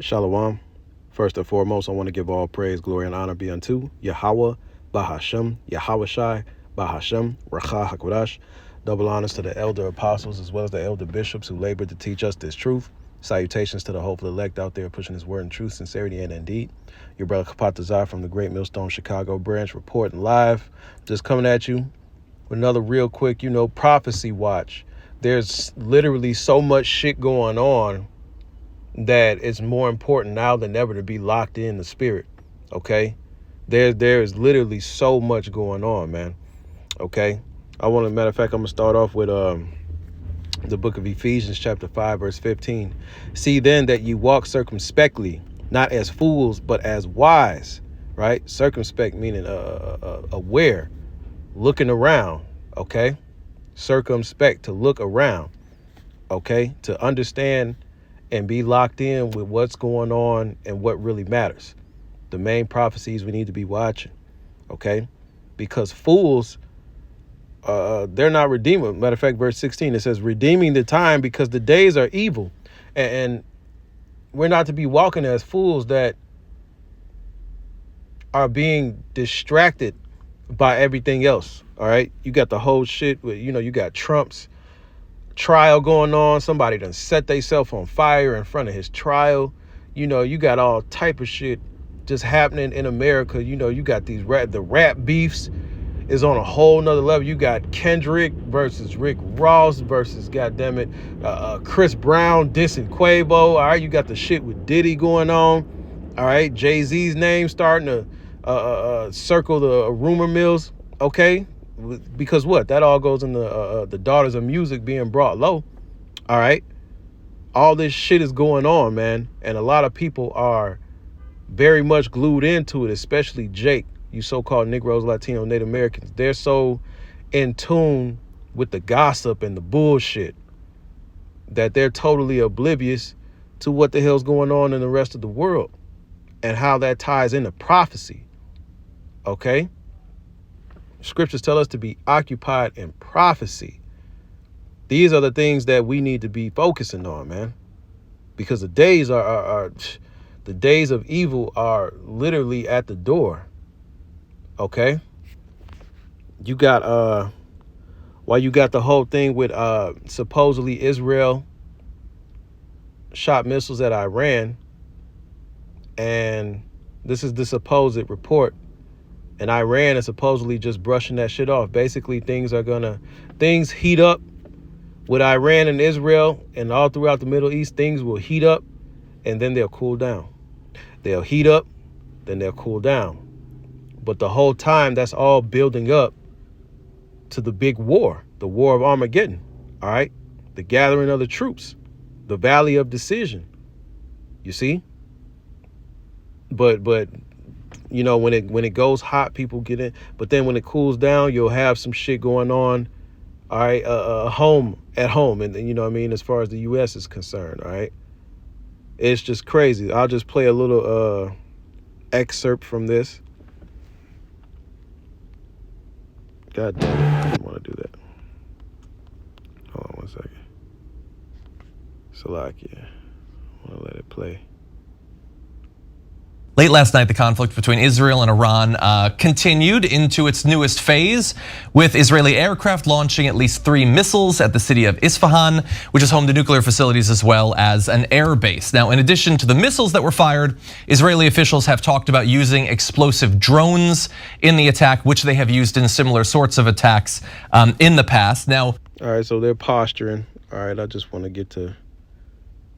Shalom. First and foremost, I want to give all praise, glory, and honor be unto Yahweh, Bahashem, Yahweh Shai, Bahashem, Racha HaKodash. Double honors to the elder apostles as well as the elder bishops who labored to teach us this truth. Salutations to the hopeful elect out there pushing his word in truth, sincerity, and indeed. Your brother Kapatazar from the Great Millstone Chicago branch reporting live. Just coming at you with another real quick, prophecy watch. There's literally so much shit going on that it's more important now than ever to be locked in the spirit. Okay, there is literally so much going on, man. Okay, matter of fact, I'm gonna start off with the book of Ephesians chapter 5 verse 15. See then that you walk circumspectly, not as fools but as wise. Right? Circumspect meaning aware, looking around. Okay, circumspect, to look around. Okay, to understand and be locked in with what's going on and what really matters. The main prophecies we need to be watching, okay? Because fools, they're not redeemable. Matter of fact, verse 16, it says, redeeming the time because the days are evil. And we're not to be walking as fools that are being distracted by everything else, all right? You got the whole shit with, you got Trump's trial going on. Somebody done set themselves on fire in front of his trial. You got all type of shit just happening in America. You got the rap beefs is on a whole nother level. You got Kendrick versus Rick Ross versus Chris Brown dissing Quavo. All right, you got the shit with Diddy going on. All right, Jay-Z's name starting to circle the rumor mills. Okay, because what? That all goes in the daughters of music being brought low. All right. All this shit is going on, man. And a lot of people are very much glued into it, especially Jake, you so-called Negroes, Latino, Native Americans. They're so in tune with the gossip and the bullshit that they're totally oblivious to what the hell's going on in the rest of the world and how that ties into prophecy. Okay? Scriptures tell us to be occupied in prophecy. These are the things that we need to be focusing on, man, because the days are the days of evil are literally at the door. Okay, you got while you got the whole thing with supposedly Israel shot missiles at Iran, and this is the supposed report. And Iran is supposedly just brushing that shit off. Basically, things heat up with Iran and Israel and all throughout the Middle East. Things will heat up and then they'll cool down. They'll heat up, then they'll cool down. But the whole time, that's all building up to the big war, the war of Armageddon. All right, the gathering of the troops, the valley of decision. You see, but. When it goes hot, people get in. But then when it cools down, you'll have some shit going on. All right, at home, and as far as the U.S. is concerned, all right, it's just crazy. I'll just play a little excerpt from this. God damn it, I didn't want to do that. Hold on one second. Salakia, I want to let it play. Late last night, the conflict between Israel and Iran continued into its newest phase, with Israeli aircraft launching at least 3 missiles at the city of Isfahan, which is home to nuclear facilities as well as an air base. Now, in addition to the missiles that were fired, Israeli officials have talked about using explosive drones in the attack, which they have used in similar sorts of attacks in the past. Now, all right, so they're posturing. All right, I just want to get to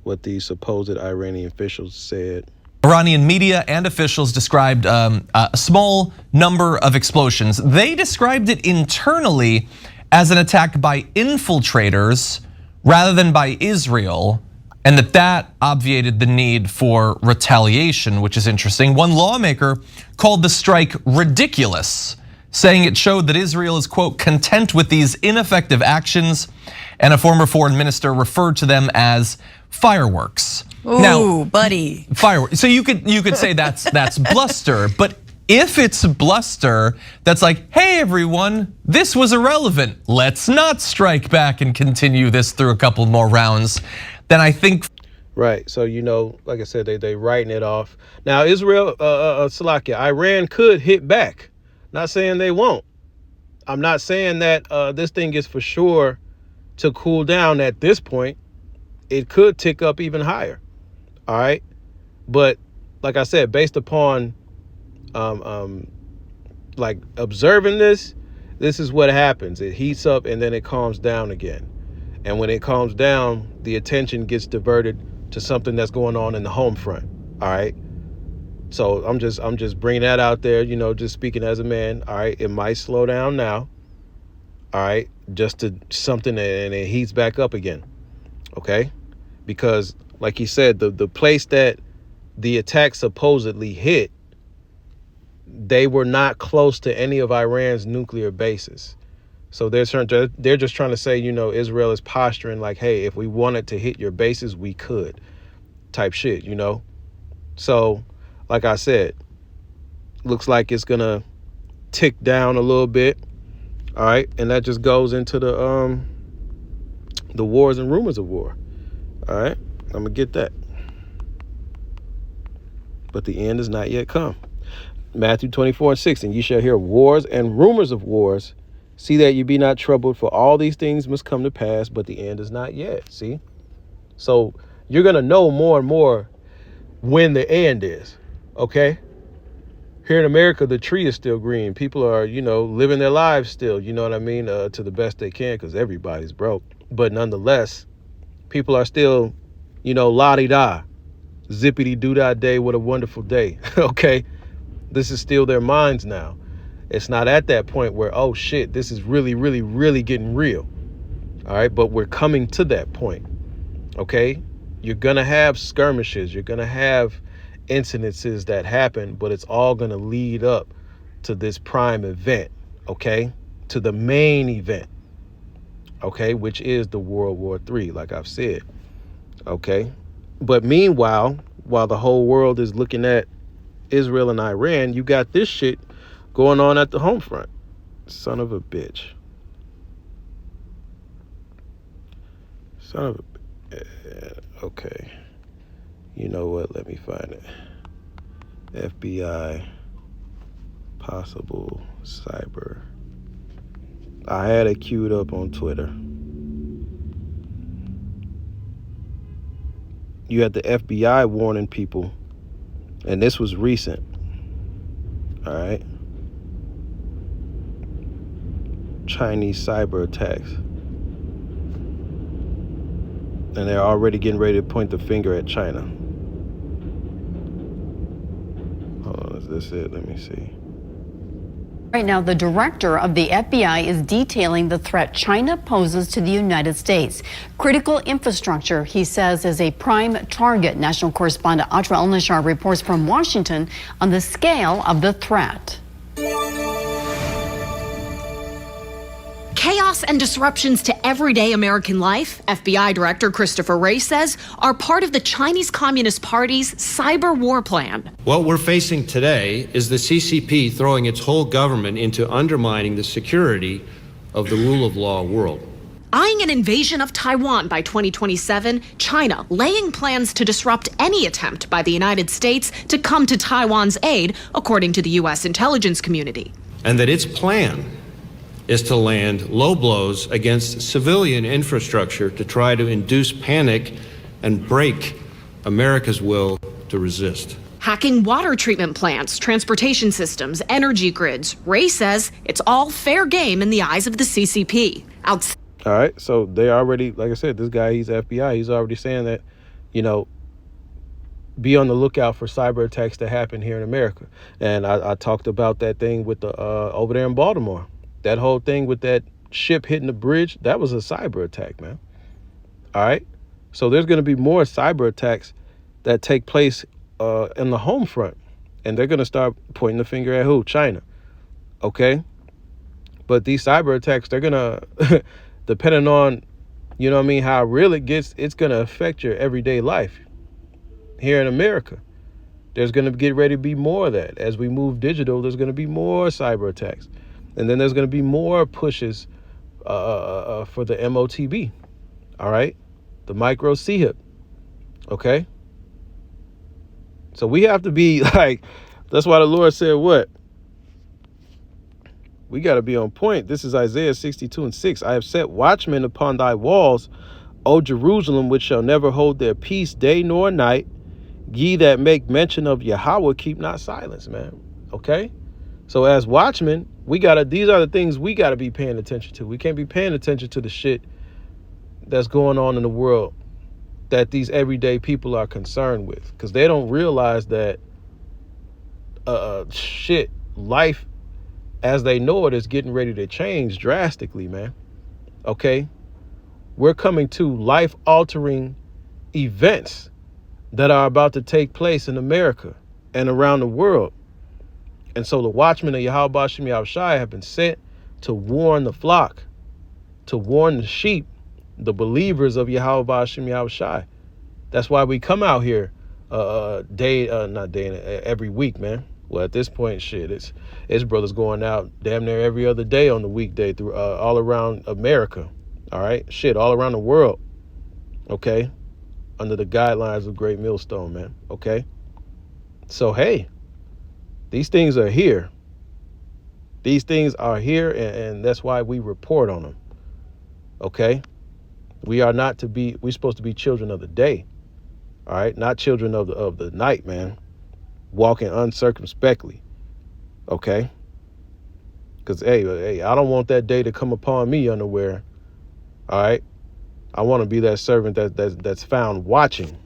what these supposed Iranian officials said. Iranian media and officials described a small number of explosions. They described it internally as an attack by infiltrators rather than by Israel, and that obviated the need for retaliation, which is interesting. One lawmaker called the strike ridiculous, saying it showed that Israel is, quote, content with these ineffective actions, and a former foreign minister referred to them as fireworks. Ooh, now, buddy. Fireworks. So you could say that's bluster, but if it's bluster, that's like, hey everyone, this was irrelevant. Let's not strike back and continue this through a couple more rounds. Then I think. Right. So, like I said, they writing it off. Now, Israel, Salakia, Iran could hit back. Not saying they won't. I'm not saying that this thing is for sure to cool down at this point. It could tick up even higher. All right. But like I said, based upon like observing this is what happens. It heats up and then it calms down again. And when it calms down, the attention gets diverted to something that's going on in the home front. All right. So I'm just bringing that out there, just speaking as a man. All right. It might slow down now. All right. Just to something and it heats back up again. Okay. Because like he said, the place that the attack supposedly hit, they were not close to any of Iran's nuclear bases. So they're just trying to say, Israel is posturing like, hey, if we wanted to hit your bases, we could, type shit, So, like I said, looks like it's gonna tick down a little bit. All right, and that just goes into the wars and rumors of war. All right, I'm gonna get that, but the end has not yet come. Matthew 24:6, and ye shall hear wars and rumors of wars. See that you be not troubled, for all these things must come to pass, but the end is not yet. See? So you're going to know more and more when the end is. Okay? Here in America, the tree is still green. People are, living their lives still, you know what I mean, to the best they can, because everybody's broke. But nonetheless, people are still, la-di-da, zippity-doo-dah day, what a wonderful day. Okay? This is still their minds now. It's not at that point where, oh shit, this is really, really, really getting real. All right. But we're coming to that point. Okay. You're going to have skirmishes. You're going to have incidences that happen, but it's all going to lead up to this prime event. Okay. To the main event. Okay. Which is the World War III, like I've said. Okay. But meanwhile, while the whole world is looking at Israel and Iran, you got this shit going on at the home front. Son of a bitch. Okay. You know what? Let me find it. FBI possible cyber. I had it queued up on Twitter. You had the FBI warning people, and this was recent. All right. Chinese cyber attacks. And they're already getting ready to point the finger at China. Hold on, is this it? Let me see. Right now, the director of the FBI is detailing the threat China poses to the United States. Critical infrastructure, he says, is a prime target. National correspondent Atra El-Nashar reports from Washington on the scale of the threat. Chaos and disruptions to everyday American life, FBI Director Christopher Wray says, are part of the Chinese Communist Party's cyber war plan. What we're facing today is the CCP throwing its whole government into undermining the security of the rule of law world. Eyeing an invasion of Taiwan by 2027, China laying plans to disrupt any attempt by the United States to come to Taiwan's aid, according to the U.S. intelligence community. And that its plan is to land low blows against civilian infrastructure to try to induce panic and break America's will to resist. Hacking water treatment plants, transportation systems, energy grids. Wray says it's all fair game in the eyes of the CCP. All right, so they already, like I said, this guy, he's FBI. He's already saying that, be on the lookout for cyber attacks that happen here in America. And I talked about that thing with the over there in Baltimore. That whole thing with that ship hitting the bridge, that was a cyber attack, man. All right. So there's going to be more cyber attacks that take place in the home front. And they're going to start pointing the finger at who? China. Okay. But these cyber attacks, they're going to, depending on, how real it gets, it's going to affect your everyday life here in America. There's going to get ready to be more of that. As we move digital, there's going to be more cyber attacks. And then there's going to be more pushes for the MOTB, all right? The micro CHIP, Okay? So we have to be like, that's why the Lord said what? We got to be on point. This is Isaiah 62:6. I have set watchmen upon thy walls, O Jerusalem, which shall never hold their peace day nor night. Ye that make mention of Yahweh, keep not silence, man. Okay? So as watchmen, these are the things we gotta be paying attention to. We can't be paying attention to the shit that's going on in the world that these everyday people are concerned with, because they don't realize that life as they know it is getting ready to change drastically, man. Okay? We're coming to life-altering events that are about to take place in America and around the world. And so the watchmen of Yahweh Bashim Yahushai have been sent to warn the flock, to warn the sheep, the believers of Yahweh Bashim Yahushai. That's why we come out here every week, man. Well, at this point, shit, it's brothers going out damn near every other day on the weekday through all around America. All right, shit, all around the world. Okay, under the guidelines of Great Millstone, man. Okay, so hey, these things are here. These things are here, and that's why we report on them. Okay, we're supposed to be children of the day. All right, not children of the night, man. Walking uncircumspectly. Okay, because hey, I don't want that day to come upon me unaware. All right, I want to be that servant that's found watching.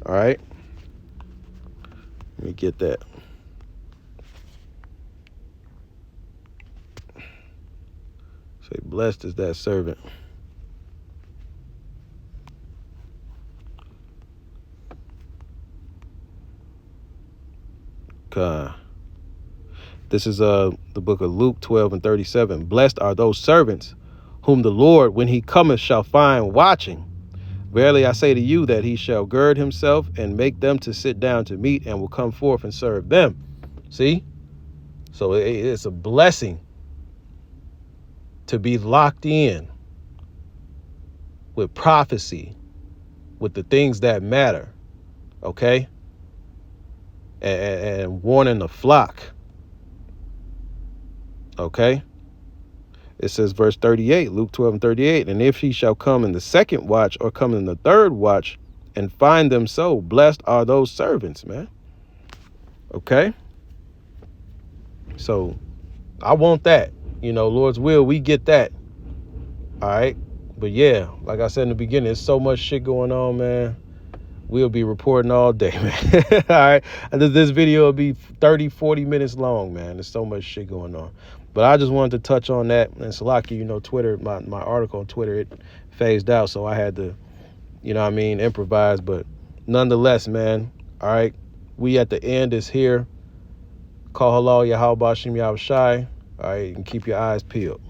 All right, let me get that. Say, blessed is that servant. This is the book of Luke 12:37. Blessed are those servants whom the Lord, when he cometh, shall find watching. Verily I say to you that he shall gird himself and make them to sit down to meat, and will come forth and serve them. See? So it's a blessing to be locked in with prophecy, with the things that matter. Okay? And warning the flock. Okay? It says verse 38, Luke 12:38, and if he shall come in the second watch or come in the third watch and find them so, blessed are those servants, man. Okay? So I want that. Lord's will, we get that. All right? But yeah, like I said in the beginning, there's so much shit going on, man. We'll be reporting all day, man. All right? And this video will be 30, 40 minutes long, man. There's so much shit going on. But I just wanted to touch on that. And Salaki, Twitter, my article on Twitter, it phased out. So I had to, improvise. But nonetheless, man, all right, we at the end is here. Call halal Yahweh Bashim Yahushai. All right, and keep your eyes peeled.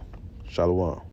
Shalom.